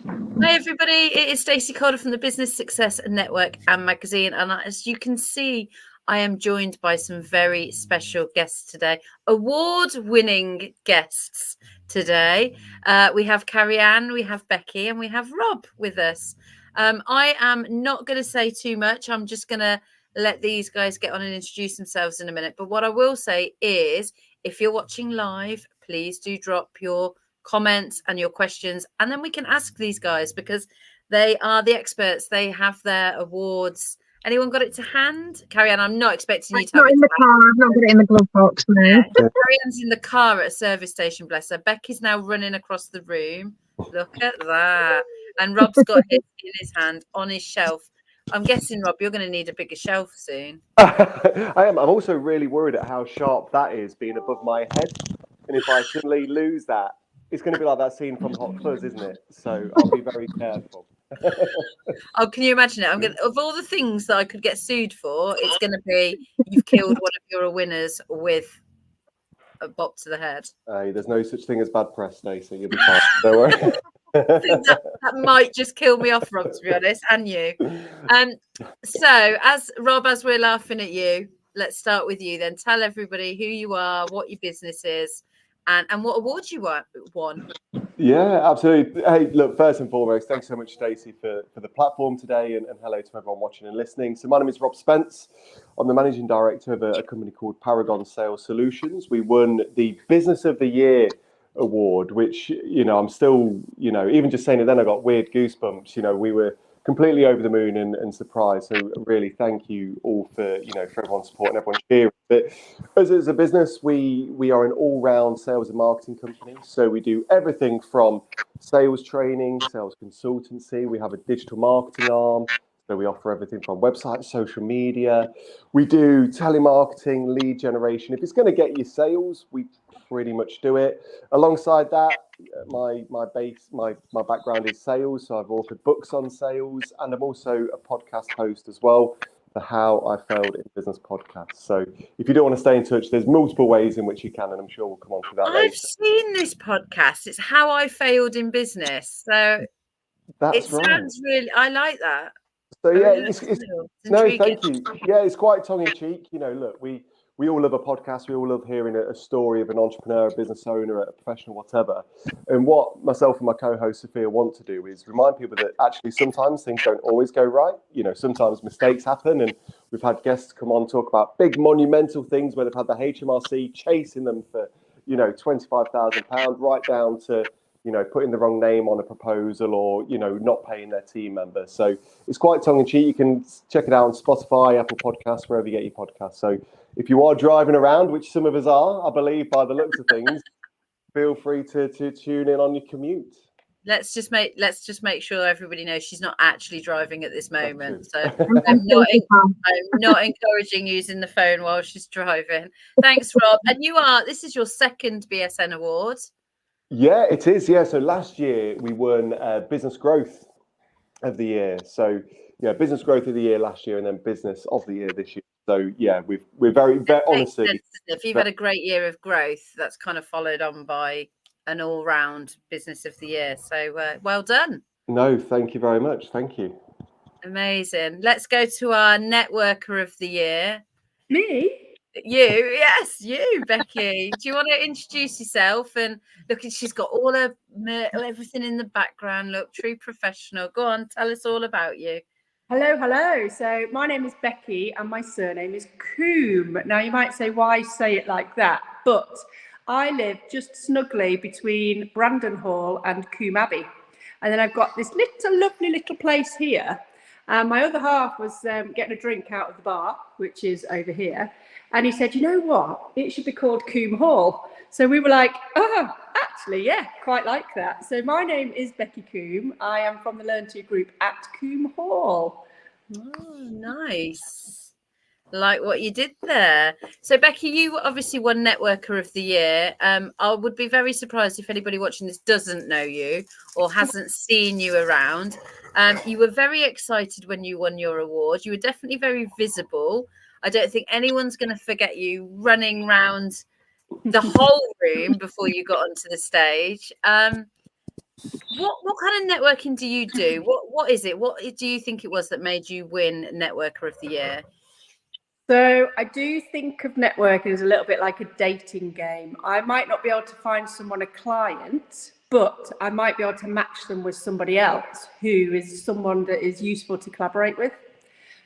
Hi everybody, it is Stacey Calder from the Business Success Network and Magazine, and as you can see, I am joined by some very special guests today, award-winning guests today. We have Carrie-Anne, we have Becky, and we have Rob with us. I am not going to say too much. I'm just going to let these guys get on and introduce themselves in a minute. But what I will say is, if you're watching live, please do drop your comments and your questions, and then we can ask these guys because they are the experts. They have their awards. Anyone got it to hand? Carrie-Anne, I'm not expecting you to have it in the car. I've not got it in the glove box. No. Yeah. Carrie-Anne's in the car at a service station, bless her. Becky's now running across the room. Look at that. And Rob's got his in his hand on his shelf. I'm guessing, Rob, you're going to need a bigger shelf soon. I am. I'm also really worried at how sharp that is being above my head. And if I suddenly lose that, it's going to be like that scene from Hot Fuzz, isn't it? So I'll be very careful. Oh, can you imagine it? Of all the things that I could get sued for, it's going to be you've killed one of your winners with a bop to the head. There's no such thing as bad press, Stacey. You'll be fine. Don't worry. I think that might just kill me off, Rob, to be honest, and you. So, as we're laughing at you, let's start with you then. Tell everybody who you are, what your business is, and what awards you won. Yeah, absolutely. Hey, look, first and foremost, thanks so much, Stacey, for the platform today, and hello to everyone watching and listening. So my name is Rob Spence. I'm the managing director of a company called Paragon Sales Solutions. We won the Business of the Year award, which, I'm still, even just saying it then, I got weird goosebumps. We were completely over the moon and surprised. So really thank you all for everyone's support and everyone cheering. But as a business, we are an all-round sales and marketing company. So we do everything from sales training, sales consultancy. We have a digital marketing arm. So we offer everything from websites, social media. We do telemarketing, lead generation. If it's going to get you sales, we pretty much do it. Alongside that, my background is sales, so I've authored books on sales, and I'm also a podcast host as well, the How I Failed in Business podcast. So if you don't want to stay in touch, there's multiple ways in which you can, and I'm sure we'll come on to that later. I've seen this podcast. It's How I Failed in Business. So that's it right. Sounds really, I like that. So yeah, no, thank you. Yeah, it's quite tongue in cheek. Look, we all love a podcast. We all love hearing a story of an entrepreneur, a business owner, a professional, whatever. And what myself and my co-host Sophia want to do is remind people that actually sometimes things don't always go right. Sometimes mistakes happen, and we've had guests come on talk about big monumental things where they've had the HMRC chasing them for £25,000, right down to putting the wrong name on a proposal or, not paying their team member. So it's quite tongue in cheek. You can check it out on Spotify, Apple Podcasts, wherever you get your podcasts. So if you are driving around, which some of us are, I believe by the looks of things, feel free to tune in on your commute. Let's just make sure everybody knows she's not actually driving at this moment. So I'm not encouraging using the phone while she's driving. Thanks, Rob. And this is your second BSN award. Yeah, it is. Yeah. So last year we won Business Growth of the Year. So yeah, Business Growth of the Year last year, and then Business of the Year this year. So yeah, we're very honestly. If you've had a great year of growth, that's kind of followed on by an all-round Business of the Year. So well done. No, thank you very much. Thank you. Amazing. Let's go to our Networker of the Year. Me? You, yes, you, Becky. Do you want to introduce yourself? And look, she's got all her everything in the background. Look, true professional. Go on, tell us all about you. Hello. So my name is Becky, and my surname is Coombe. Now you might say, why say it like that? But I live just snugly between Brandon Hall and Coombe Abbey, and then I've got this lovely little place here. My other half was getting a drink out of the bar, which is over here. And he said, you know what? It should be called Coombe Hall. So we were like, oh, actually, yeah, quite like that. So my name is Becky Coombe. I am from the Learn To group at Coombe Hall. Oh, nice. Like what you did there. So, Becky, you obviously won Networker of the Year. I would be very surprised if anybody watching this doesn't know you or hasn't seen you around. You were very excited when you won your award. You were definitely very visible. I don't think anyone's going to forget you running around the whole room before you got onto the stage. What kind of networking do you do? What is it? What do you think it was that made you win Networker of the Year? So I do think of networking as a little bit like a dating game. I might not be able to find someone a client, but I might be able to match them with somebody else who is someone that is useful to collaborate with.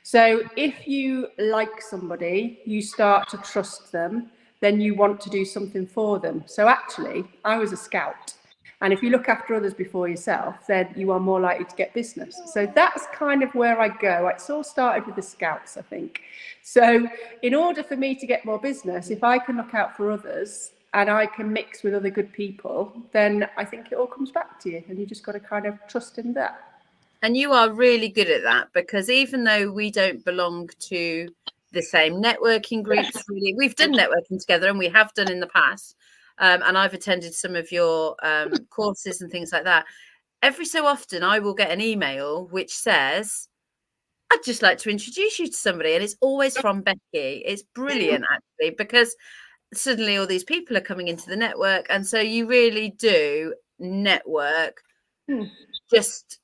So if you like somebody, you start to trust them, then you want to do something for them. So actually, I was a scout. And if you look after others before yourself, then you are more likely to get business. So that's kind of where I go. It's all started with the scouts, I think. So in order for me to get more business, if I can look out for others and I can mix with other good people, then I think it all comes back to you. And you just got to kind of trust in that. And you are really good at that, because even though we don't belong to the same networking groups, really, we've done networking together, and we have done in the past. And I've attended some of your courses and things like that. Every so often, I will get an email which says, I'd just like to introduce you to somebody. And it's always from Becky. It's brilliant, actually, because suddenly all these people are coming into the network. And so you really do network just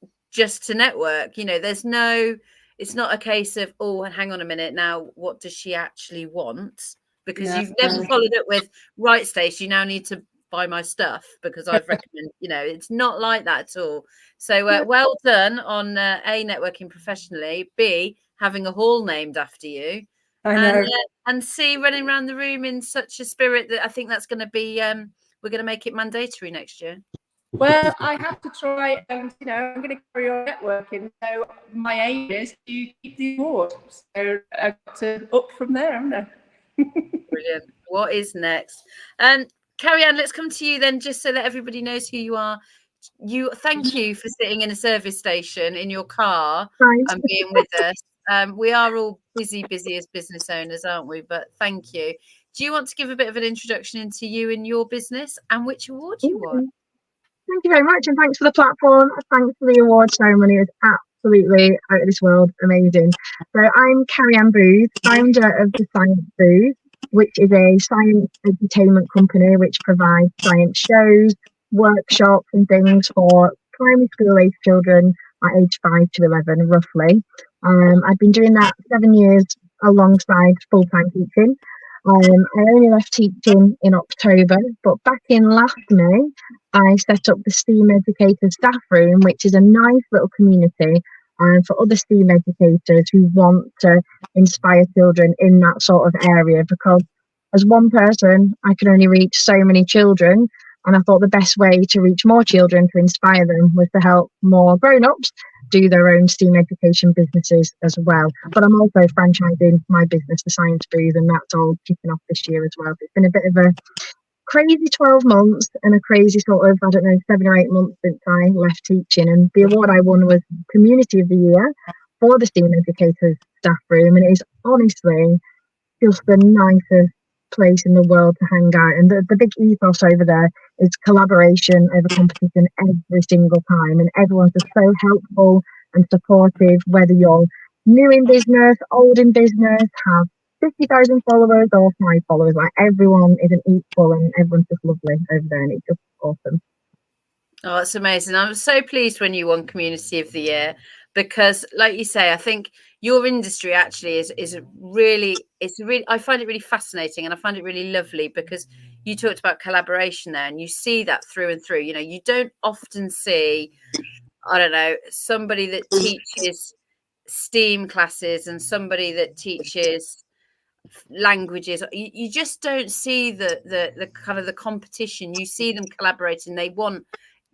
to network. There's no, it's not a case of, oh, hang on a minute, now what does she actually want? Because you've never followed it with, right, Stacey, you now need to buy my stuff because I've recommended. It's not like that at all. So well done on A, networking professionally, B, having a hall named after you, I know. and C, running around the room in such a spirit that I think that's going to be we're going to make it mandatory next year. Well, I have to try, and I'm going to carry on networking. So my aim is to keep the award. So I've got to up from there, haven't I? Brilliant. What is next? Carrie Ann, let's come to you then, just so that everybody knows who you are. Thank you for sitting in a service station in your car and being with us. We are all busy as business owners, aren't we? But thank you. Do you want to give a bit of an introduction into you and your business and which award you won? Thank you very much, and thanks for the platform. Thanks for the award ceremony. It was absolutely out of this world amazing. So I'm Carrie Ann Booth, founder of the Science Booth, which is a science entertainment company which provides science shows, workshops and things for primary school age children at age 5 to 11 roughly. I've been doing that 7 years alongside full-time teaching. I only left teaching in October, but back in last May, I set up the STEAM Educator Staff Room, which is a nice little community for other STEAM educators who want to inspire children in that sort of area. Because as one person, I can only reach so many children. And I thought the best way to reach more children, to inspire them, was to help more grown-ups do their own STEAM education businesses as well. But I'm also franchising my business, the Science Booth, and that's all kicking off this year as well. It's been a bit of a crazy 12 months and a crazy sort of, 7 or 8 months since I left teaching. And the award I won was Community of the Year for the STEAM Educators Staff Room. And it is honestly just the nicest place in the world to hang out. And the big ethos over there is collaboration over competition every single time. And everyone's just so helpful and supportive, whether you're new in business, old in business, have 50,000 followers or 5 followers. Like, everyone is an equal and everyone's just lovely over there, and it's just awesome. Oh, it's amazing. I was so pleased when you won Community of the Year, because, like you say, I think your industry actually is really, I find it really fascinating, and I find it really lovely, because you talked about collaboration there, and you see that through and through. You don't often see, I don't know, somebody that teaches STEAM classes and somebody that teaches languages. You just don't see the kind of the competition. You see them collaborating. They want,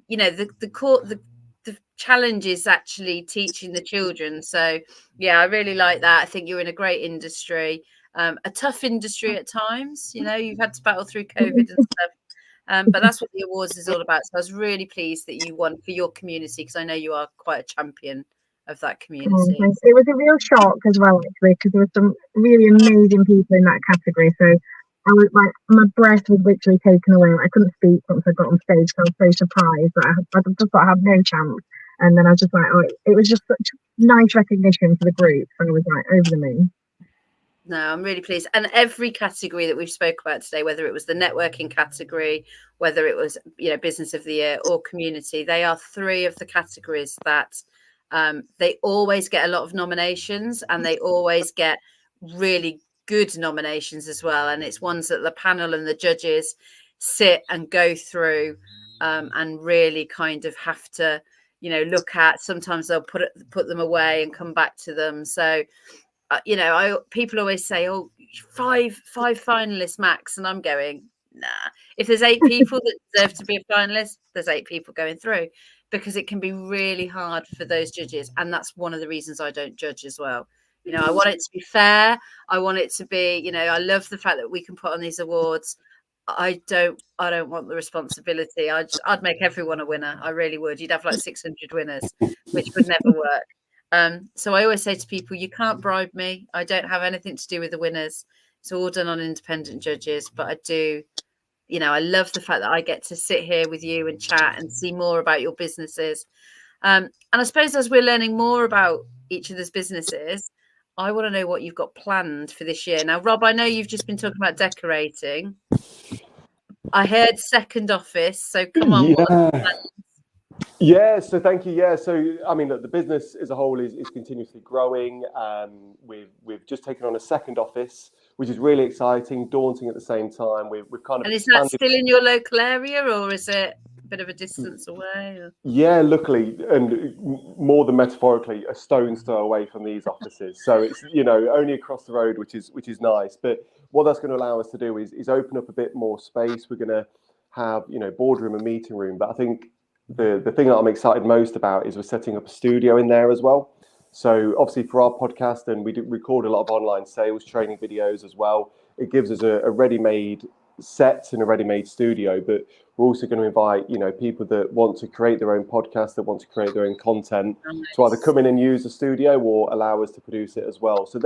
the challenge is actually teaching the children. So yeah, I really like that. I think you're in a great industry, a tough industry at times. You've had to battle through COVID and stuff, but that's what the awards is all about. So I was really pleased that you won for your community, because I know you are quite a champion of that community. It was a real shock as well, actually, because there were some really amazing people in that category. So I was like, my breath was literally taken away. I couldn't speak once I got on stage, so I was so surprised that I just thought I had no chance. And then I was just like, it was just such nice recognition for the group. And I was like, over the moon. No, I'm really pleased. And every category that we've spoke about today, whether it was the networking category, whether it was, business of the year or community, they are three of the categories that they always get a lot of nominations, and they always get really good nominations as well. And it's ones that the panel and the judges sit and go through and really kind of have to, look at. Sometimes they'll put them away and come back to them. So people always say, "Oh, five finalists max," and I'm going, nah. If there's 8 people that deserve to be a finalist, there's 8 people going through, because it can be really hard for those judges, and that's one of the reasons I don't judge as well. I want it to be fair. I want it to be, I love the fact that we can put on these awards. I don't want the responsibility. I'd make everyone a winner. I really would. You'd have like 600 winners, which would never work. So I always say to people, you can't bribe me. I don't have anything to do with the winners. It's all done on independent judges. But I do, I love the fact that I get to sit here with you and chat and see more about your businesses. And I suppose as we're learning more about each other's businesses, I want to know what you've got planned for this year. Now, Rob, I know you've just been talking about decorating. I heard second office. So come on. Yeah, so thank you. Yeah, so I mean, look, the business as a whole is continuously growing. We've just taken on a second office, which is really exciting, daunting at the same time. We've kind of. And is that still in your local area, or is it a bit of a distance away? Or? Yeah, luckily, and more than metaphorically, a stone's throw away from these offices. So it's only across the road, which is nice. But what that's going to allow us to do is open up a bit more space. We're going to have boardroom and meeting room, but I think the thing that I'm excited most about is we're setting up a studio in there as well. So obviously for our podcast, and we do record a lot of online sales training videos as well, it gives us a ready-made set and a ready-made studio. But we're also going to invite people that want to create their own podcast, that want to create their own content, to either come in and use the studio or allow us to produce it as well. So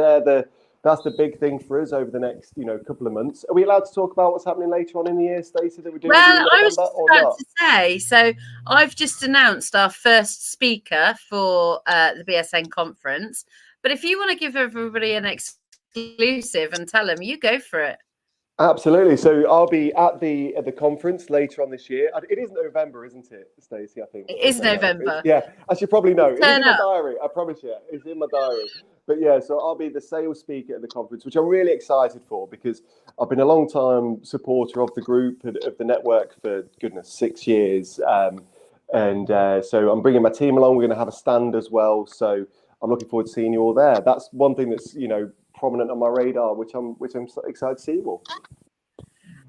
that's the big thing for us over the next couple of months. Are we allowed to talk about what's happening later on in the year, Stacey, that we're doing? Well, I was just about to say, so I've just announced our first speaker for the BSN conference. But if you want to give everybody an exclusive and tell them, you go for it. Absolutely. So I'll be at the conference later on this year. It is November, isn't it, Stacey? I think it is November. Yeah, as you probably know, it's in my up. diary. I promise you, it's in my diary. But yeah, so I'll be the sales speaker at the conference, which I'm really excited for, because I've been a long time supporter of the group and of the network for 6 years. So I'm bringing my team along. We're going to have a stand as well. So I'm looking forward to seeing you all there. That's one thing that's prominent on my radar, which I'm excited to see you all.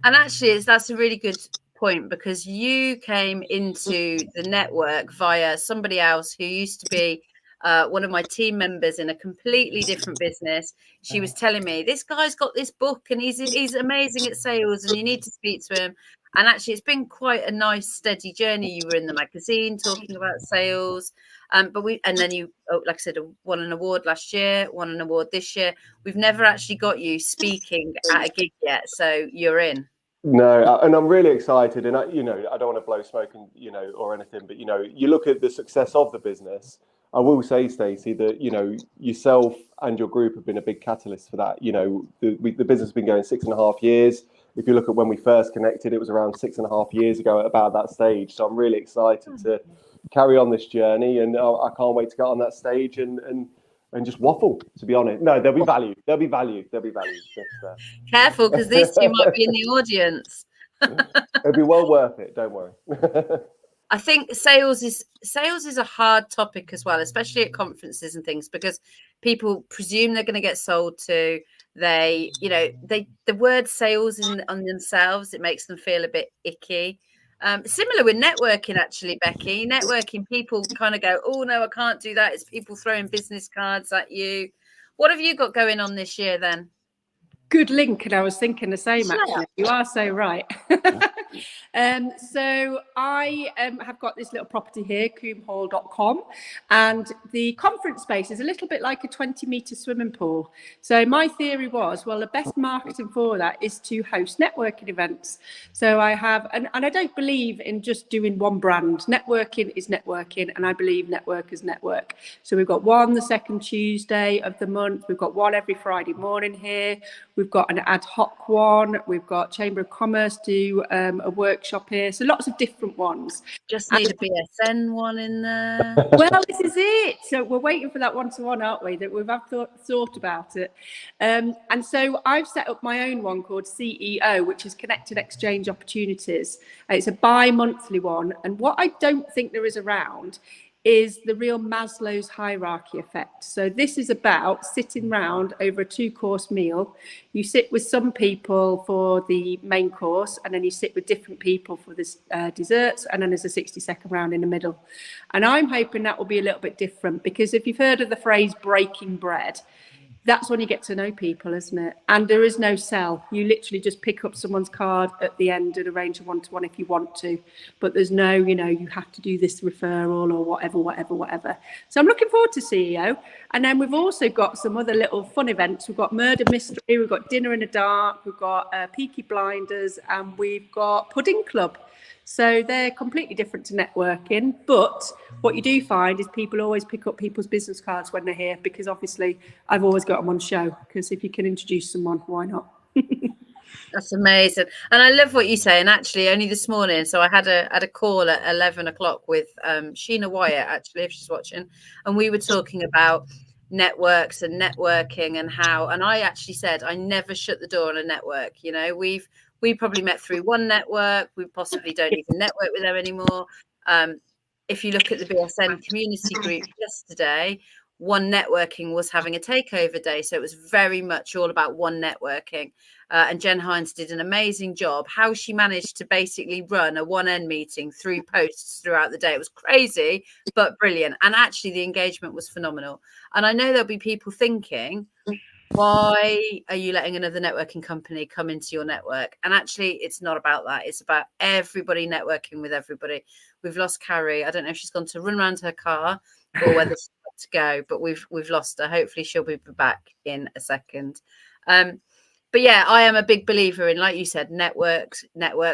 And actually, that's a really good point, because you came into the network via somebody else who used to be one of my team members in a completely different business. She was telling me, this guy's got this book and he's amazing at sales and you need to speak to him. And actually, it's been quite a nice, steady journey. You were in the magazine talking about sales. And then you, like I said, won an award last year, won an award this year. We've never actually got you speaking at a gig yet. So you're in. No, and I'm really excited. And I don't want to blow smoke and, or anything, but, you look at the success of the business. I will say, Stacey, that, yourself and your group have been a big catalyst for that. The business has been going 6.5 years. If you look at when we first connected, it was around 6.5 years ago at about that stage. So I'm really excited to carry on this journey, and I can't wait to get on that stage and just waffle, to be honest. No, there'll be value. There'll be value. But, careful, because these two might be in the audience. It'll be well worth it. Don't worry. I think sales is a hard topic as well, especially at conferences and things, because people presume they're going to get sold to. The word sales on themselves, it makes them feel a bit icky. Similar with networking, actually, Becky. Networking, people kind of go, oh no, I can't do that. It's people throwing business cards at you. What have you got going on this year then? Good link, and I was thinking the same, actually. You are so right. So I have got this little property here, coomhall.com, and the conference space is a little bit like a 20-metre swimming pool. So my theory was, well, the best marketing for that is to host networking events. So I have, and I don't believe in just doing one brand. Networking is networking, and I believe networkers network. So we've got one the second Tuesday of the month. We've got one every Friday morning here. We've got an ad hoc one. We've got Chamber of Commerce do a workshop here. So lots of different ones. Just need a BSN one in there. Well, this is it. So we're waiting for that one-to-one, aren't we? That we've thought about it. And so I've set up my own one called CEO, which is Connected Exchange Opportunities. It's a bi-monthly one. And what I don't think there is around is the real Maslow's hierarchy effect. So this is about sitting round over a 2-course meal. You sit with some people for the main course, and then you sit with different people for the desserts, and then there's a 60-second round in the middle. And I'm hoping that will be a little bit different, because if you've heard of the phrase breaking bread, that's when you get to know people, isn't it? And there is no sell. You literally just pick up someone's card at the end and arrange a one-to-one if you want to. But there's no, you have to do this referral or whatever. So I'm looking forward to CEO. And then we've also got some other little fun events. We've got Murder Mystery, we've got Dinner in the Dark, we've got Peaky Blinders, and we've got Pudding Club. So they're completely different to networking, but what you do find is people always pick up people's business cards when they're here, because obviously I've always got them on show, because if you can introduce someone, why not? That's amazing. And I love what you say. And actually only this morning, so I had a call at 11 o'clock with Sheena Wyatt, actually, if she's watching, and we were talking about networks and networking and how, and I actually said I never shut the door on a network. We probably met through one network. We possibly don't even network with them anymore. If you look at the BSN community group yesterday, One Networking was having a takeover day. So it was very much all about One Networking. And Jen Hines did an amazing job. How she managed to basically run a 1N meeting through posts throughout the day. It was crazy, but brilliant. And actually the engagement was phenomenal. And I know there'll be people thinking, why are you letting another networking company come into your network? And actually, it's not about that. It's about everybody networking with everybody. We've lost Carrie. I don't know if she's gone to run around her car or whether she's got to go, but we've lost her. Hopefully, she'll be back in a second. But yeah, I am a big believer in, like you said, network.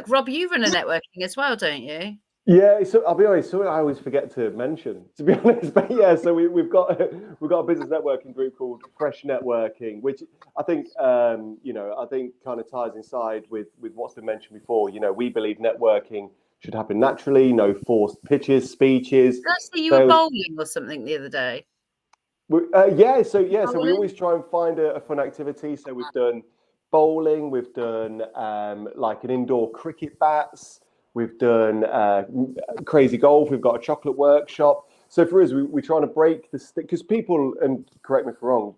Rob, you run a networking as well, don't you? Yeah, so I'll be honest, something I always forget to mention, to be honest. But yeah, so we've got a business networking group called Fresh Networking, which I think I think kind of ties inside with what's been mentioned before. We believe networking should happen naturally, no forced pitches, speeches. Actually, you were bowling or something the other day. So we always try and find a fun activity. So we've done bowling, we've done like an indoor cricket bats. We've done crazy golf. We've got a chocolate workshop. So for us, we're trying to break the stick, because people, and correct me if I'm wrong,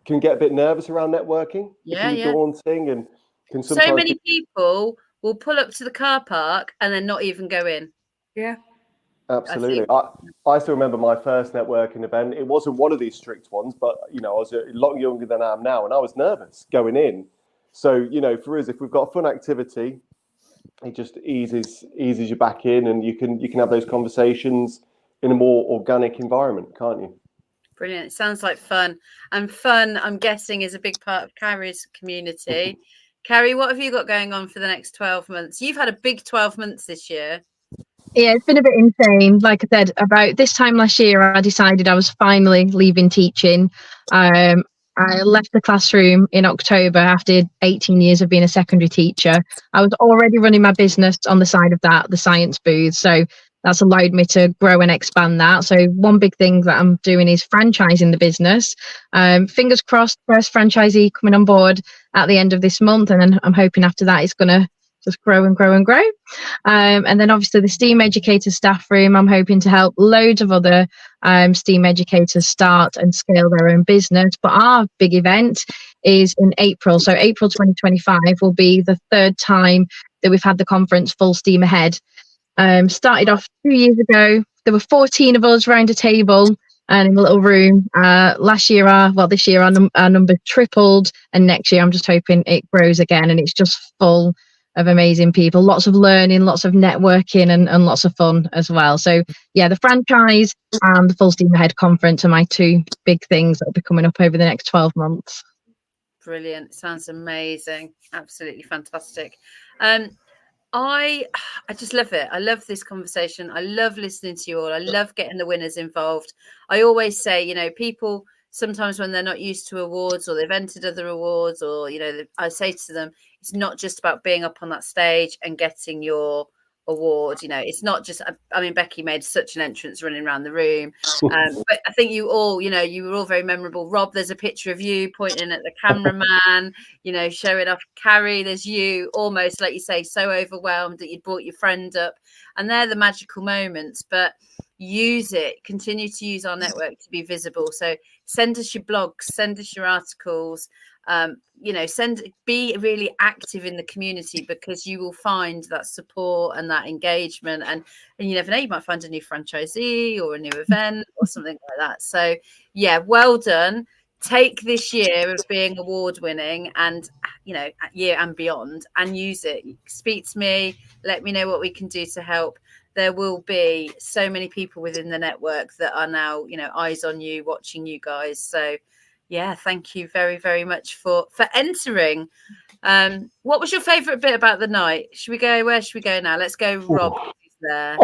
can get a bit nervous around networking. Yeah. Daunting, and can sometimes. So many people will pull up to the car park and then not even go in. Yeah. Absolutely. I still remember my first networking event. It wasn't one of these strict ones, but I was a lot younger than I am now, and I was nervous going in. So for us, if we've got a fun activity, it just eases you back in, and you can have those conversations in a more organic environment, can't you? Brilliant. It sounds like fun. And fun, I'm guessing, is a big part of Carrie's community. Carrie, what have you got going on for the next 12 months? You've had a big 12 months this year. Yeah, it's been a bit insane. Like I said, about this time last year, I decided I was finally leaving teaching. I left the classroom in October after 18 years of being a secondary teacher. I was already running my business on the side of that, the science booth. So that's allowed me to grow and expand that. So one big thing that I'm doing is franchising the business. Fingers crossed, first franchisee coming on board at the end of this month. And then I'm hoping after that it's going to just grow and grow and grow. And then obviously the STEAM educator staff room, I'm hoping to help loads of other STEAM educators start and scale their own business. But our big event is in April. So April 2025 will be the third time that we've had the conference Full Steam Ahead. Started off 2 years ago. There were 14 of us around a table and in a little room. This year our number tripled, and next year I'm just hoping it grows again, and it's just full amazing people, lots of learning, lots of networking, and lots of fun as well. So yeah, the franchise and the Full Steam Ahead conference are my two big things that will be coming up over the next 12 months. Brilliant. Sounds amazing. Absolutely fantastic. I just love it. I love this conversation. I love listening to you all. I love getting the winners involved. I always say, you know, people sometimes when they're not used to awards or they've entered other awards, or, you know, I say to them, it's not just about being up on that stage and getting your award. You know, it's not just, I mean, Becky made such an entrance running around the room. But I think you all, you know, you were all very memorable. Rob, there's a picture of you pointing at the cameraman, you know, showing off. Carrie, there's you almost, like you say, so overwhelmed that you brought your friend up. And they're the magical moments. But use it, continue to use our network to be visible. So send us your blogs, send us your articles, you know, be really active in the community, because you will find that support and that engagement, and you never know, you might find a new franchisee or a new event or something like that. So yeah, well done. Take this year of being award winning and, you know, year and beyond, and use it. Speak to me, let me know what we can do to help. There will be so many people within the network that are now, you know, eyes on you, watching you guys. So yeah, thank you very, very much for entering. What was your favourite bit about the night? Where should we go now? Let's go, Rob. Who's there?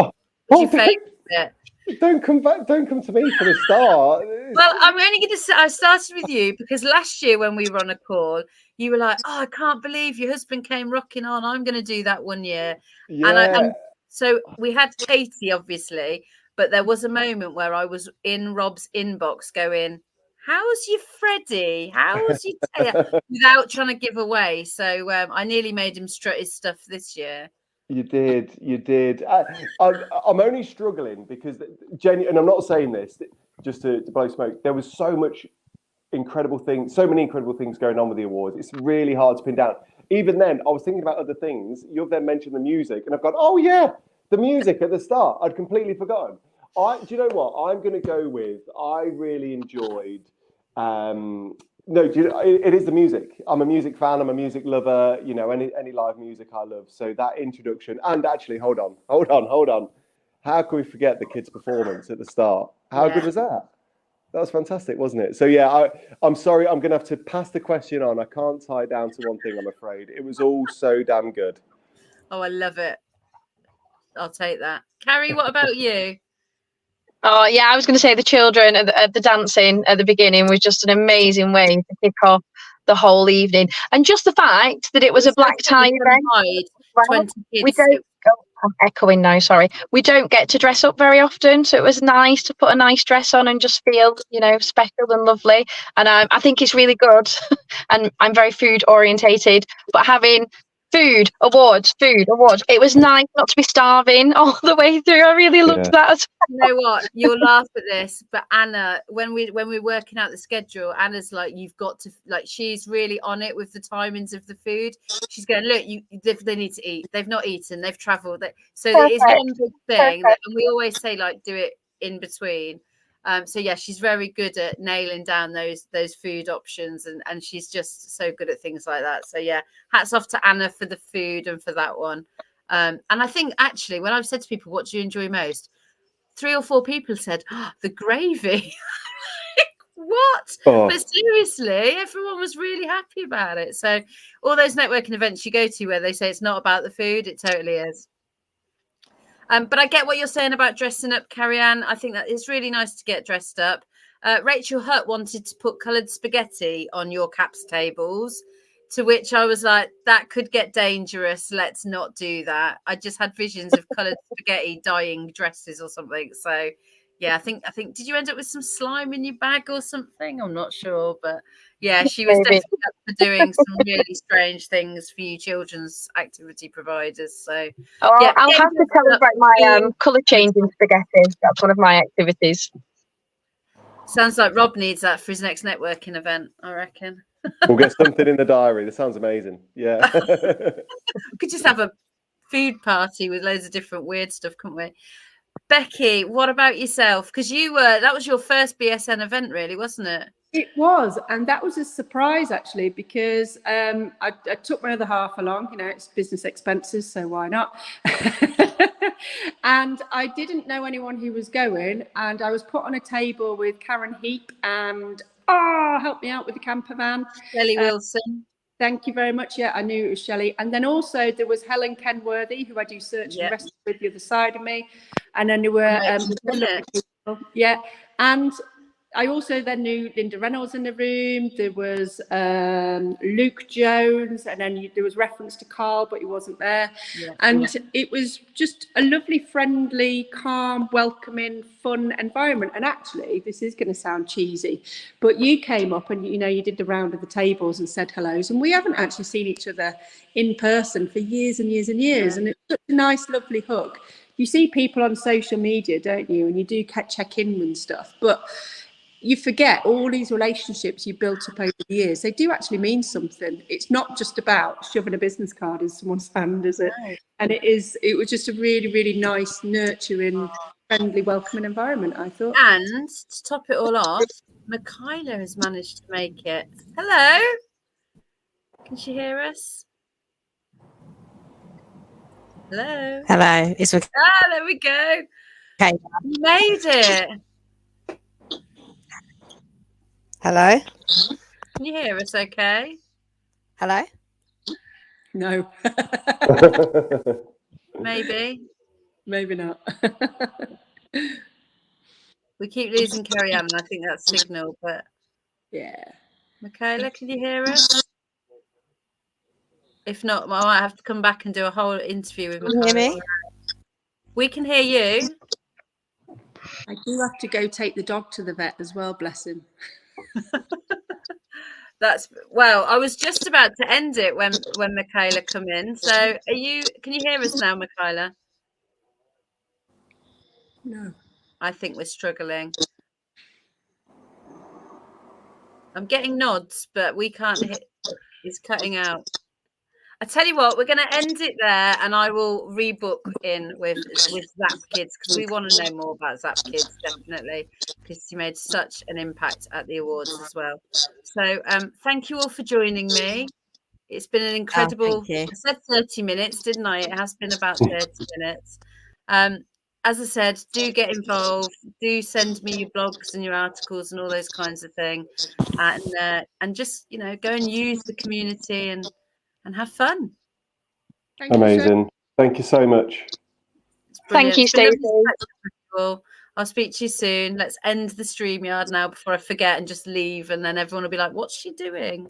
What's your favourite bit? Don't come to me for the start. Well, I'm only going to say I started with you because last year when we were on a call, you were like, "Oh, I can't believe your husband came rocking on. I'm going to do that one year." Yeah. And so we had Katie, obviously, but there was a moment where I was in Rob's inbox going, "How's your Freddie? How's your Taya?" without trying to give away. So I nearly made him strut his stuff this year. You did. I'm only struggling because, and I'm not saying this just to blow smoke. There was so many incredible things going on with the awards. It's really hard to pin down. Even then, I was thinking about other things. You've then mentioned the music, and I've gone, oh yeah, the music at the start. I'd completely forgotten. Do you know what? I'm going to go with, I really enjoyed. No, it is the music. I'm a music fan. I'm a music lover. You know, any live music I love. So that introduction, and actually, hold on. How can we forget the kids' performance at the start? How good was that? That was fantastic, wasn't it? So yeah, I'm sorry. I'm going to have to pass the question on. I can't tie it down to one thing, I'm afraid. It was all so damn good. Oh, I love it. I'll take that. Carrie, what about you? Oh yeah, I was going to say the children at the dancing at the beginning was just an amazing way to kick off the whole evening, and just the fact that it was a black tie event. 20 kids. We don't. I'm echoing now. Sorry, we don't get to dress up very often, so it was nice to put a nice dress on and just feel, you know, special and lovely. And I think it's really good. And I'm very food orientated, but having food awards. It was nice not to be starving all the way through. I really loved that as well. You know what? You'll laugh at this, but Anna, when we're working out the schedule, Anna's like, you've got to, like, she's really on it with the timings of the food. She's going, look, they need to eat. They've not eaten. They've travelled. So it's one big thing, and we always say, like, do it in between. So yeah, she's very good at nailing down those food options, and she's just so good at things like that. So yeah, hats off to Anna for the food and for that one. And I think actually, when I've said to people, what do you enjoy most? 3 or 4 people said, oh, the gravy. What? Oh. But seriously, everyone was really happy about it. So all those networking events you go to where they say it's not about the food, it totally is. But I get what you're saying about dressing up, Carrie-Anne. I think that it's really nice to get dressed up. Rachel Hutt wanted to put coloured spaghetti on your caps tables, to which I was like, that could get dangerous. Let's not do that. I just had visions of coloured spaghetti dyeing dresses or something. So, yeah, I think. Did you end up with some slime in your bag or something? I'm not sure, but yeah, she was definitely up for doing some really strange things for you children's activity providers. So, yeah, I'll have to celebrate my colour changing spaghetti. That's one of my activities. Sounds like Rob needs that for his next networking event, I reckon. We'll get something in the diary. That sounds amazing. Yeah. We could just have a food party with loads of different weird stuff, couldn't we? Becky, what about yourself? Because that was your first BSN event, really, wasn't it? It was, and that was a surprise actually, because I took my other half along. You know, it's business expenses, so why not? And I didn't know anyone who was going, and I was put on a table with Karen Heap and help me out with the camper van. Shelley Wilson. Thank you very much. Yeah, I knew it was Shelley. And then also there was Helen Kenworthy, who I do search and rescue with, the other side of me. And then there were yeah. And I also then knew Linda Reynolds in the room. There was Luke Jones, and then there was reference to Carl, but he wasn't there. It was just a lovely, friendly, calm, welcoming, fun environment. And actually, this is going to sound cheesy, but you came up and, you know, you did the round of the tables and said hellos, and we haven't actually seen each other in person for years and years and years. And it's such a nice, lovely hook. You see people on social media, don't you? And you do check in and stuff, but you forget all these relationships you built up over the years. They do actually mean something. It's not just about shoving a business card in someone's hand, is it? No. And it was just a really, really nice, nurturing, friendly, welcoming environment, I thought. And to top it all off, Michaela has managed to make it. Hello. Can she hear us? Hello. Hello. It's okay. There we go. Okay. You made it. Hello. Can you hear us okay? Hello. No. Maybe not. We keep losing Carrie Ann, and I think that's signal, but yeah. Michaela, can you hear us? If not, I might have to come back and do a whole interview with Michaela. Can you hear me? We can hear you. I do have to go take the dog to the vet as well, bless him. I was just about to end it when Michaela come in. So can you hear us now, Michaela? No. I think we're struggling. I'm getting nods, but we can't hit. It's cutting out. I tell you what, we're going to end it there, and I will rebook in with Zap Kids, because we want to know more about Zap Kids, definitely, because she made such an impact at the awards as well. So thank you all for joining me. It's been an incredible, I said 30 minutes, didn't I? It has been about 30 minutes. As I said, do get involved. Do send me your blogs and your articles and all those kinds of things. And just, you know, go and use the community and have fun. Amazing. Thank you so much. Thank you, Stacey. I'll speak to you soon. Let's end the StreamYard now before I forget and just leave. And then everyone will be like, what's she doing?